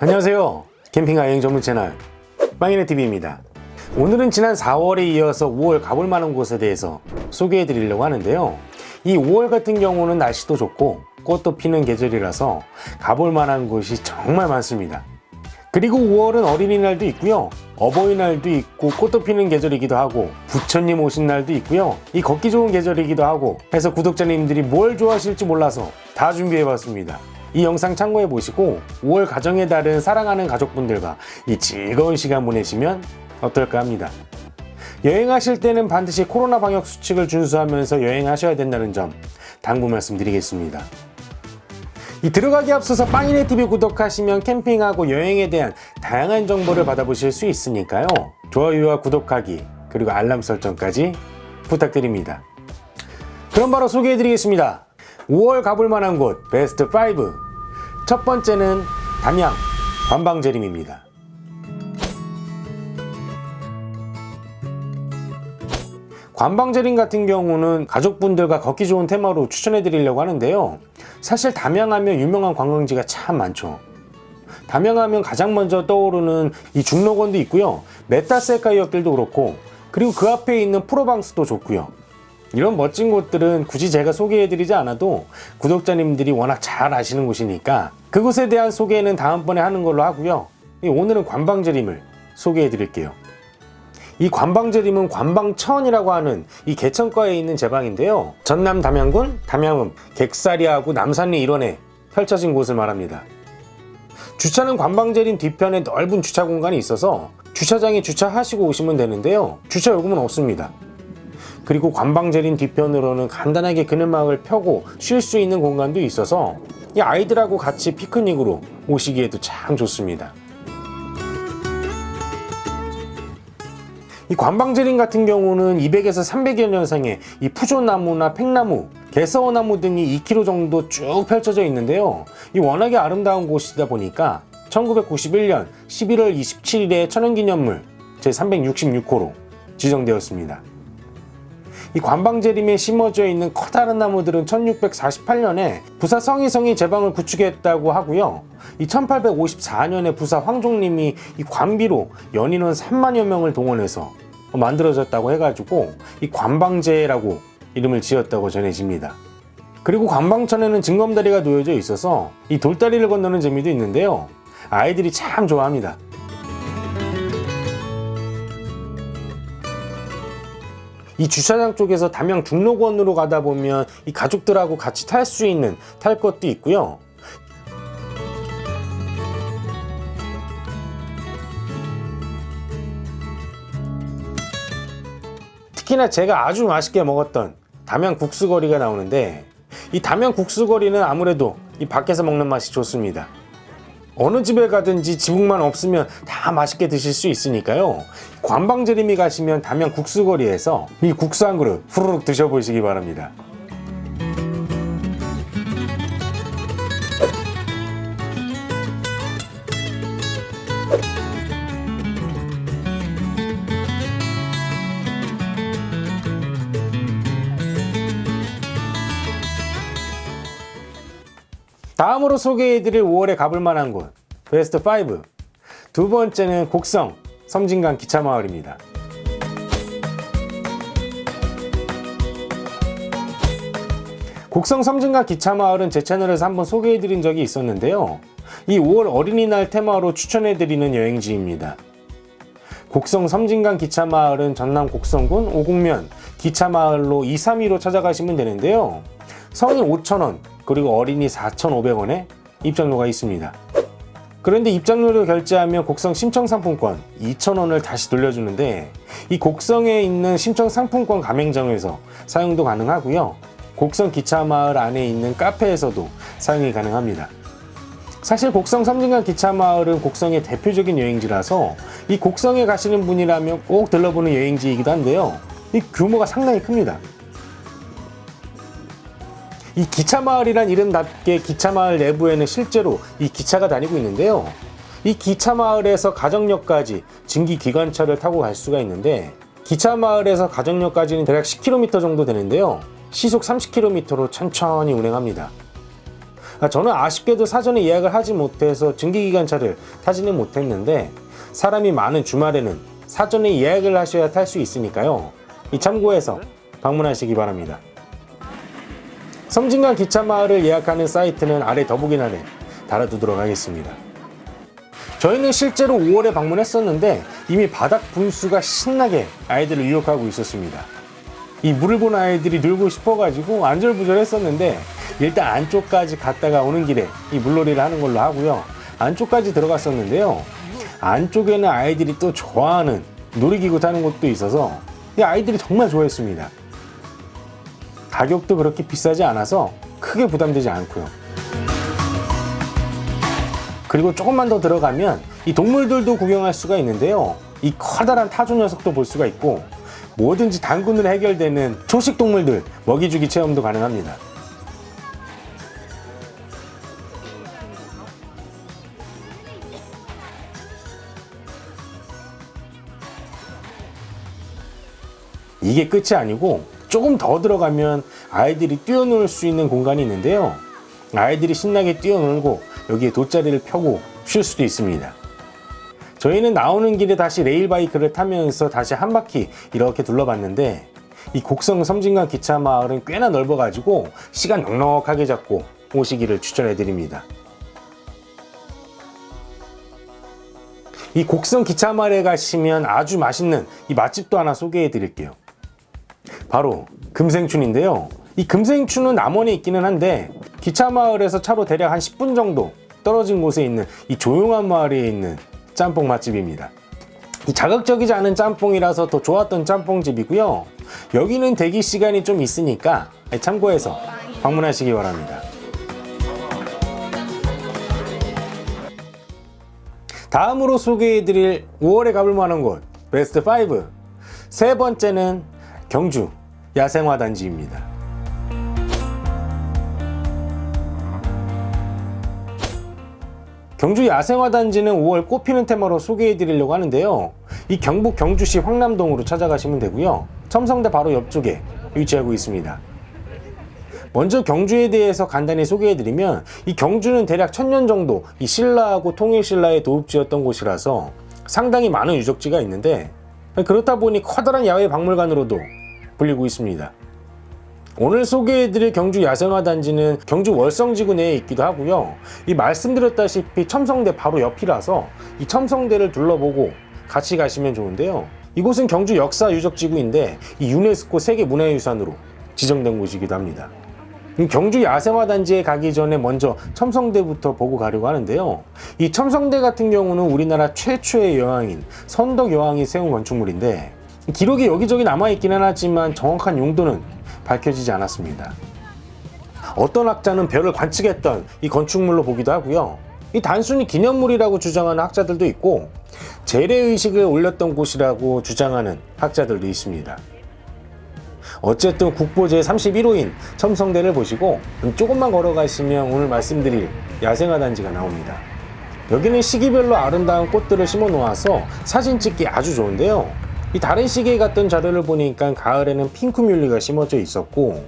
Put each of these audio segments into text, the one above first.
안녕하세요. 캠핑과 여행 전문 채널 빵이네TV입니다. 오늘은 지난 4월에 이어서 5월 가볼 만한 곳에 대해서 소개해 드리려고 하는데요. 이 5월 같은 경우는 날씨도 좋고 꽃도 피는 계절이라서 가볼 만한 곳이 정말 많습니다. 그리고 5월은 어린이날도 있고요, 어버이날도 있고 꽃도 피는 계절이기도 하고 부처님 오신 날도 있고요, 이 걷기 좋은 계절이기도 하고 해서 구독자님들이 뭘 좋아하실지 몰라서 다 준비해 봤습니다. 이 영상 참고해 보시고 5월 가정의 달은 사랑하는 가족분들과 이 즐거운 시간 보내시면 어떨까 합니다. 여행하실 때는 반드시 코로나 방역 수칙을 준수하면서 여행하셔야 된다는 점 당부 말씀드리겠습니다. 이 들어가기 앞서서 빵이네TV 구독하시면 캠핑하고 여행에 대한 다양한 정보를 받아보실 수 있으니까요. 좋아요와 구독하기 그리고 알람 설정까지 부탁드립니다. 그럼 바로 소개해드리겠습니다. 5월 가볼 만한 곳 베스트 5. 첫 번째는 담양 관방재림입니다. 관방재림 같은 경우는 가족분들과 걷기 좋은 테마로 추천해 드리려고 하는데요. 사실 담양하면 유명한 관광지가 참 많죠. 담양하면 가장 먼저 떠오르는 이 중록원도 있고요, 메타셀카이역들도 그렇고, 그리고 그 앞에 있는 프로방스도 좋고요. 이런 멋진 곳들은 굳이 제가 소개해드리지 않아도 구독자님들이 워낙 잘 아시는 곳이니까 그곳에 대한 소개는 다음번에 하는 걸로 하고요. 오늘은 관방재림을 소개해드릴게요. 이 관방재림은 관방천이라고 하는 이 개천가에 있는 제방인데요. 전남 담양군 담양읍 객사리하고 남산리 일원에 펼쳐진 곳을 말합니다. 주차는 관방재림 뒤편에 넓은 주차 공간이 있어서 주차장에 주차하시고 오시면 되는데요. 주차 요금은 없습니다. 그리고 관방재림 뒤편으로는 간단하게 그늘막을 펴고 쉴 수 있는 공간도 있어서 이 아이들하고 같이 피크닉으로 오시기에도 참 좋습니다. 이 관방재림 같은 경우는 200에서 300여 년생의 이 푸조나무나 팽나무, 개서나무 등이 2km 정도 쭉 펼쳐져 있는데요. 이 워낙에 아름다운 곳이다 보니까 1991년 11월 27일에 천연기념물 제366호로 지정되었습니다. 이 관방재림에 심어져 있는 커다란 나무들은 1648년에 부사 성희성이 제방을 구축했다고 하고요. 이 1854년에 부사 황종님이 이 관비로 연인원 3만여 명을 동원해서 만들어졌다고 해가지고 이 관방재라고 이름을 지었다고 전해집니다. 그리고 관방천에는 징검다리가 놓여져 있어서 이 돌다리를 건너는 재미도 있는데요. 아이들이 참 좋아합니다. 이 주차장 쪽에서 담양 중록원으로 가다 보면 이 가족들하고 같이 탈 수 있는 탈 것도 있고요. 특히나 제가 아주 맛있게 먹었던 담양 국수거리가 나오는데, 이 담양 국수거리는 아무래도 이 밖에서 먹는 맛이 좋습니다. 어느 집에 가든지 지붕만 없으면 다 맛있게 드실 수 있으니까요. 관방재림이 가시면 담양 국수거리에서 이 국수 한 그릇 후루룩 드셔보시기 바랍니다. 다음으로 소개해드릴 5월에 가볼 만한 곳 베스트 5. 두 번째는 곡성 섬진강 기차마을입니다. 곡성 섬진강 기차마을은 제 채널에서 한번 소개해드린 적이 있었는데요. 이 5월 어린이날 테마로 추천해드리는 여행지입니다. 곡성 섬진강 기차마을은 전남 곡성군 오곡면 기차마을로 232로 찾아가시면 되는데요. 성인 5,000원 그리고 어린이 4,500원에 입장료가 있습니다. 그런데 입장료를 결제하면 곡성 심청상품권 2,000원을 다시 돌려주는데, 이 곡성에 있는 심청상품권 가맹점에서 사용도 가능하고요. 곡성 기차마을 안에 있는 카페에서도 사용이 가능합니다. 사실 곡성 섬진강 기차마을은 곡성의 대표적인 여행지라서 이 곡성에 가시는 분이라면 꼭 들러보는 여행지이기도 한데요. 이 규모가 상당히 큽니다. 이 기차마을이란 이름답게 기차마을 내부에는 실제로 이 기차가 다니고 있는데요. 이 기차마을에서 가정역까지 증기기관차를 타고 갈 수가 있는데, 기차마을에서 가정역까지는 대략 10km 정도 되는데요. 시속 30km로 천천히 운행합니다. 저는 아쉽게도 사전에 예약을 하지 못해서 증기기관차를 타지는 못했는데 사람이 많은 주말에는 사전에 예약을 하셔야 탈 수 있으니까요. 이 참고해서 방문하시기 바랍니다. 섬진강 기차마을을 예약하는 사이트는 아래 더보기란에 달아두도록 하겠습니다. 저희는 실제로 5월에 방문했었는데 이미 바닥 분수가 신나게 아이들을 유혹하고 있었습니다. 이 물을 본 아이들이 놀고 싶어가지고 안절부절했었는데 일단 안쪽까지 갔다가 오는 길에 이 물놀이를 하는 걸로 하고요. 안쪽까지 들어갔었는데요. 안쪽에는 아이들이 또 좋아하는 놀이기구 타는 곳도 있어서 이 아이들이 정말 좋아했습니다. 가격도 그렇게 비싸지 않아서 크게 부담되지 않고요. 그리고 조금만 더 들어가면 이 동물들도 구경할 수가 있는데요. 이 커다란 타조 녀석도 볼 수가 있고 뭐든지 단군으로 해결되는 초식 동물들 먹이주기 체험도 가능합니다. 이게 끝이 아니고 조금 더 들어가면 아이들이 뛰어놀 수 있는 공간이 있는데요. 아이들이 신나게 뛰어놀고 여기에 돗자리를 펴고 쉴 수도 있습니다. 저희는 나오는 길에 다시 레일바이크를 타면서 다시 한 바퀴 이렇게 둘러봤는데 이 곡성 섬진강 기차마을은 꽤나 넓어가지고 시간 넉넉하게 잡고 오시기를 추천해드립니다. 이 곡성 기차마을에 가시면 아주 맛있는 이 맛집도 하나 소개해드릴게요. 바로 금생춘인데요. 이 금생춘은 남원에 있기는 한데 기차마을에서 차로 대략 한 10분 정도 떨어진 곳에 있는 이 조용한 마을에 있는 짬뽕 맛집입니다. 이 자극적이지 않은 짬뽕이라서 더 좋았던 짬뽕집이고요. 여기는 대기 시간이 좀 있으니까 참고해서 방문하시기 바랍니다. 다음으로 소개해드릴 5월에 가볼 만한 곳 베스트 5. 세 번째는 경주 야생화단지입니다. 경주 야생화단지는 5월 꽃피는 테마로 소개해드리려고 하는데요. 이 경북 경주시 황남동으로 찾아가시면 되고요. 첨성대 바로 옆쪽에 위치하고 있습니다. 먼저 경주에 대해서 간단히 소개해드리면 이 경주는 대략 1000년 정도 이 신라하고 통일신라의 도읍지였던 곳이라서 상당히 많은 유적지가 있는데 그렇다 보니 커다란 야외 박물관으로도 불리고 있습니다. 오늘 소개해드릴 경주 야생화단지는 경주 월성지구 내에 있기도 하고요. 이 말씀드렸다시피 첨성대 바로 옆이라서 이 첨성대를 둘러보고 같이 가시면 좋은데요. 이곳은 경주 역사 유적지구인데 이 유네스코 세계문화유산으로 지정된 곳이기도 합니다. 경주 야생화단지에 가기 전에 먼저 첨성대부터 보고 가려고 하는데요. 이 첨성대 같은 경우는 우리나라 최초의 여왕인 선덕여왕이 세운 건축물인데 기록이 여기저기 남아있기는 하지만 정확한 용도는 밝혀지지 않았습니다. 어떤 학자는 별을 관측했던 이 건축물로 보기도 하고요. 이 단순히 기념물이라고 주장하는 학자들도 있고 재래의식을 올렸던 곳이라고 주장하는 학자들도 있습니다. 어쨌든 국보 제31호인 첨성대를 보시고 조금만 걸어가시면 오늘 말씀드릴 야생화단지가 나옵니다. 여기는 시기별로 아름다운 꽃들을 심어 놓아서 사진 찍기 아주 좋은데요. 이 다른 시기에 갔던 자료를 보니까 가을에는 핑크뮬리가 심어져 있었고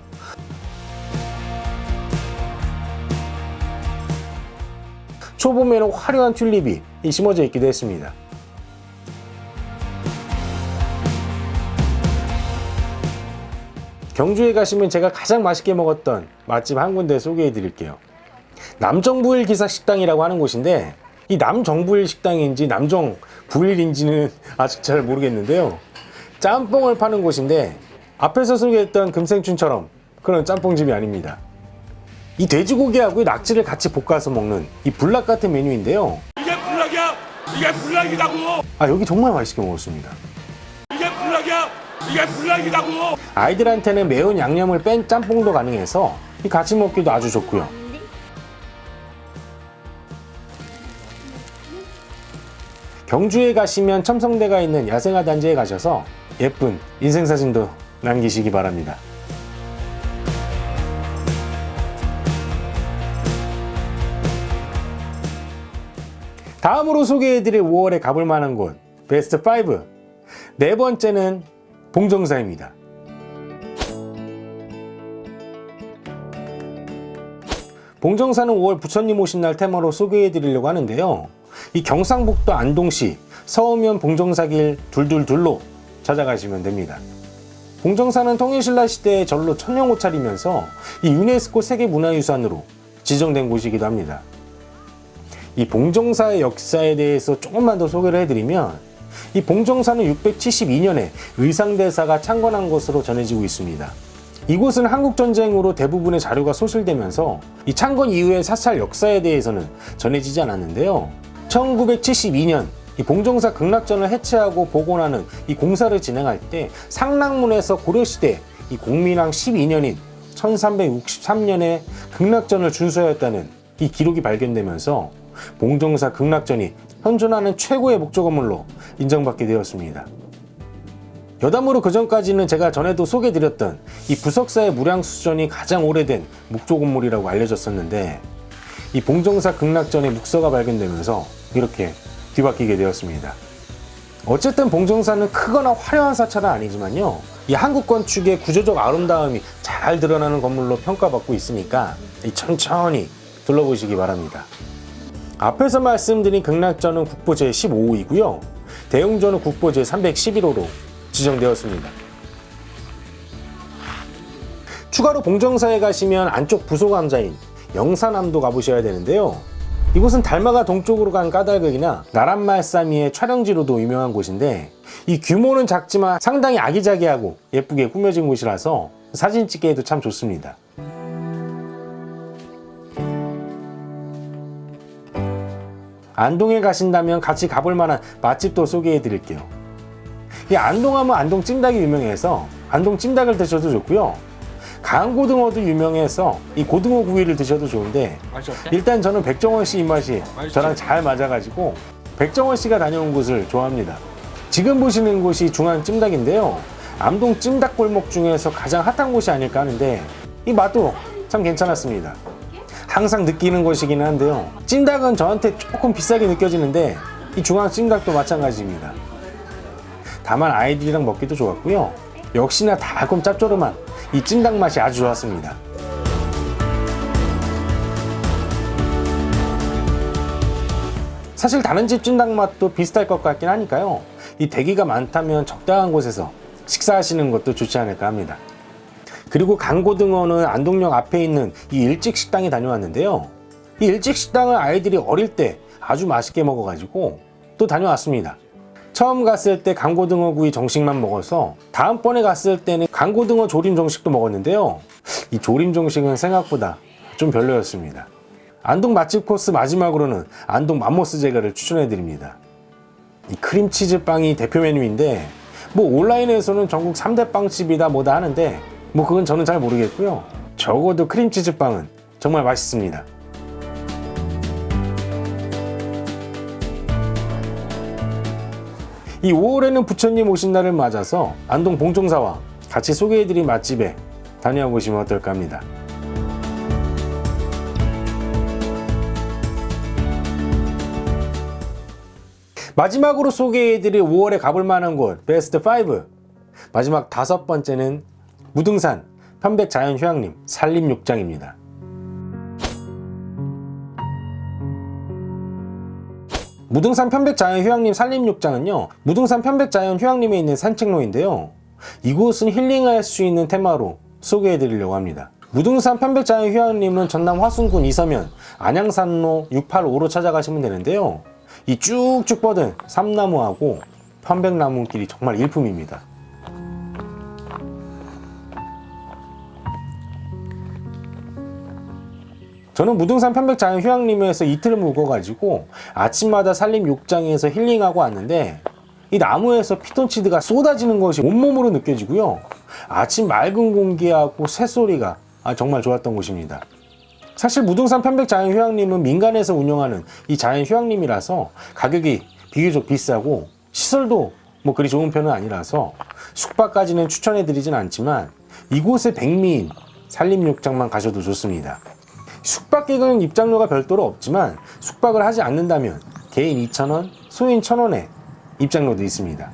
초봄에는 화려한 튤립이 심어져 있기도 했습니다. 경주에 가시면 제가 가장 맛있게 먹었던 맛집 한 군데 소개해 드릴게요. 남정부일 기사식당이라고 하는 곳인데 이 남정부일 식당인지 남정부일인지는 아직 잘 모르겠는데요. 짬뽕을 파는 곳인데 앞에서 소개했던 금생춘처럼 그런 짬뽕집이 아닙니다. 이 돼지고기하고 낙지를 같이 볶아서 먹는 이 불락 같은 메뉴인데요. 이게 불락이야! 이게 불락이라고! 여기 정말 맛있게 먹었습니다. 이게 불락이야! 이게 불락이라고! 아이들한테는 매운 양념을 뺀 짬뽕도 가능해서 같이 먹기도 아주 좋고요. 경주에 가시면 첨성대가 있는 야생화단지에 가셔서 예쁜 인생사진도 남기시기 바랍니다. 다음으로 소개해드릴 5월에 가볼 만한 곳 베스트 5. 네 번째는 봉정사입니다. 봉정사는 5월 부처님 오신 날 테마로 소개해 드리려고 하는데요. 이 경상북도 안동시 서우면 봉정사길 둘둘둘로 찾아가시면 됩니다. 봉정사는 통일신라 시대의 절로 천년고찰이면서 이 유네스코 세계문화유산으로 지정된 곳이기도 합니다. 이 봉정사의 역사에 대해서 조금만 더 소개를 해드리면, 이 봉정사는 672년에 의상대사가 창건한 것으로 전해지고 있습니다. 이곳은 한국전쟁으로 대부분의 자료가 소실되면서 이 창건 이후의 사찰 역사에 대해서는 전해지지 않았는데요. 1972년 이 봉정사 극락전을 해체하고 복원하는 이 공사를 진행할 때 상락문에서 고려시대 이 공민왕 12년인 1363년에 극락전을 준수하였다는 이 기록이 발견되면서 봉정사 극락전이 현존하는 최고의 목조 건물로 인정받게 되었습니다. 여담으로 그 전까지는 제가 전에도 소개해드렸던 이 부석사의 무량수전이 가장 오래된 목조 건물이라고 알려졌었는데, 이 봉정사 극락전의 묵서가 발견되면서 이렇게 뒤바뀌게 되었습니다. 어쨌든 봉정사는 크거나 화려한 사찰은 아니지만요, 이 한국 건축의 구조적 아름다움이 잘 드러나는 건물로 평가받고 있으니까 천천히 둘러보시기 바랍니다. 앞에서 말씀드린 극락전은 국보 제15호이고요. 대웅전은 국보 제311호로 지정되었습니다. 추가로 봉정사에 가시면 안쪽 부소감자인 영산암도 가보셔야 되는데요. 이곳은 달마가 동쪽으로 간 까닭이나 나란말싸미의 촬영지로도 유명한 곳인데, 이 규모는 작지만 상당히 아기자기하고 예쁘게 꾸며진 곳이라서 사진 찍기에도 참 좋습니다. 안동에 가신다면 같이 가볼 만한 맛집도 소개해 드릴게요. 이 안동하면 안동 찜닭이 유명해서 안동 찜닭을 드셔도 좋고요. 강고등어도 유명해서 이 고등어 구이를 드셔도 좋은데, 일단 저는 백종원 씨 입맛이 저랑 잘 맞아가지고 백종원 씨가 다녀온 곳을 좋아합니다. 지금 보시는 곳이 중앙 찜닭인데요. 안동 찜닭 골목 중에서 가장 핫한 곳이 아닐까 하는데, 이 맛도 참 괜찮았습니다. 항상 느끼는 것이긴 한데요. 찜닭은 저한테 조금 비싸게 느껴지는데 이 중앙 찜닭도 마찬가지입니다. 다만 아이들이랑 먹기도 좋았고요. 역시나 달콤 짭조름한 이 찜닭 맛이 아주 좋았습니다. 사실 다른 집 찜닭 맛도 비슷할 것 같긴 하니까요. 이 대기가 많다면 적당한 곳에서 식사하시는 것도 좋지 않을까 합니다. 그리고 강고등어는 안동역 앞에 있는 이 일찍식당에 다녀왔는데요. 이 일찍식당을 아이들이 어릴 때 아주 맛있게 먹어가지고 또 다녀왔습니다. 처음 갔을 때 강고등어 구이 정식만 먹어서 다음번에 갔을 때는 강고등어 조림 정식도 먹었는데요. 이 조림 정식은 생각보다 좀 별로였습니다. 안동 맛집 코스 마지막으로는 안동 맘모스 제과를 추천해드립니다. 이 크림치즈 빵이 대표 메뉴인데, 뭐 온라인에서는 전국 3대 빵집이다 뭐다 하는데 뭐 그건 저는 잘 모르겠고요. 적어도 크림치즈 빵은 정말 맛있습니다. 이 5월에는 부처님 오신 날을 맞아서 안동 봉정사와 같이 소개해드린 맛집에 다녀와 보시면 어떨까 합니다. 마지막으로 소개해드릴 5월에 가볼 만한 곳 베스트 5, 마지막 5번째는 무등산 편백자연휴양림 산림욕장입니다. 무등산 편백자연휴양림 산림욕장은요, 무등산 편백자연휴양림에 있는 산책로인데요. 이곳은 힐링할 수 있는 테마로 소개해드리려고 합니다. 무등산 편백자연휴양림은 전남 화순군 이서면 안양산로 685로 찾아가시면 되는데요. 이 쭉쭉 뻗은 삼나무하고 편백나무길이 정말 일품입니다. 저는 무등산 편백자연휴양림에서 이틀을 묵어가지고 아침마다 산림욕장에서 힐링하고 왔는데, 이 나무에서 피톤치드가 쏟아지는 것이 온몸으로 느껴지고요. 아침 맑은 공기하고 새소리가 정말 좋았던 곳입니다. 사실 무등산 편백자연휴양림은 민간에서 운영하는 이 자연휴양림이라서 가격이 비교적 비싸고 시설도 뭐 그리 좋은 편은 아니라서 숙박까지는 추천해드리진 않지만 이곳의 백미인 산림욕장만 가셔도 좋습니다. 숙박객은 입장료가 별도로 없지만 숙박을 하지 않는다면 개인 2,000원, 소인 1,000원에 입장료도 있습니다.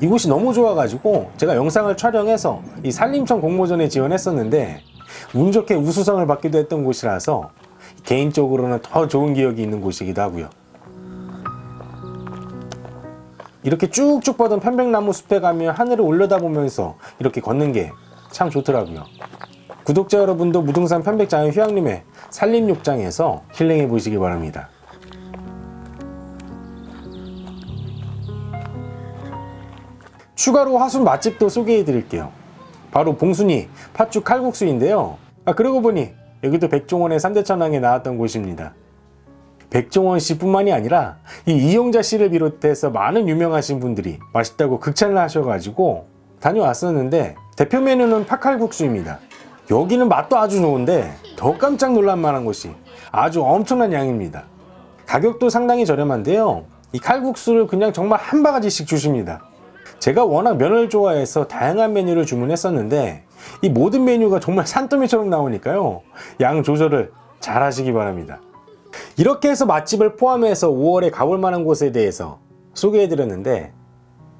이곳이 너무 좋아가지고 제가 영상을 촬영해서 이 산림청 공모전에 지원했었는데 운 좋게 우수상을 받기도 했던 곳이라서 개인적으로는 더 좋은 기억이 있는 곳이기도 하고요. 이렇게 쭉쭉 뻗은 편백나무 숲에 가면 하늘을 올려다보면서 이렇게 걷는 게 참 좋더라고요. 구독자 여러분도 무등산 편백자연 휴양림의 산림욕장에서 힐링해 보시기 바랍니다. 추가로 하순 맛집도 소개해 드릴게요. 바로 봉순이 팥죽 칼국수인데요. 그러고 보니 여기도 백종원의 3대 천왕에 나왔던 곳입니다. 백종원 씨뿐만이 아니라 이 이용자 씨를 비롯해서 많은 유명하신 분들이 맛있다고 극찬을 하셔가지고 다녀왔었는데, 대표 메뉴는 팥칼국수입니다. 여기는 맛도 아주 좋은데 더 깜짝 놀랄 만한 것이 아주 엄청난 양입니다. 가격도 상당히 저렴한데요, 이 칼국수를 그냥 정말 한 바가지씩 주십니다. 제가 워낙 면을 좋아해서 다양한 메뉴를 주문했었는데 이 모든 메뉴가 정말 산더미처럼 나오니까요, 양 조절을 잘 하시기 바랍니다. 이렇게 해서 맛집을 포함해서 5월에 가볼 만한 곳에 대해서 소개해드렸는데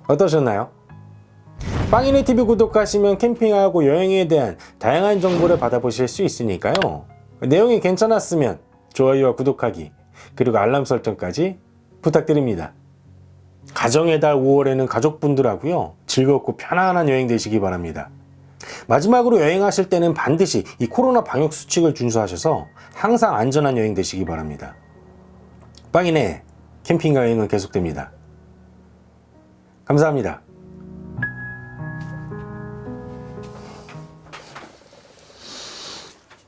어떠셨나요? 빵이네TV 구독하시면 캠핑하고 여행에 대한 다양한 정보를 받아보실 수 있으니까요, 내용이 괜찮았으면 좋아요와 구독하기, 그리고 알람 설정까지 부탁드립니다. 가정의 달 5월에는 가족분들하고요, 즐겁고 편안한 여행 되시기 바랍니다. 마지막으로 여행하실 때는 반드시 이 코로나 방역 수칙을 준수하셔서 항상 안전한 여행 되시기 바랍니다. 빵이네 캠핑과 여행은 계속됩니다. 감사합니다.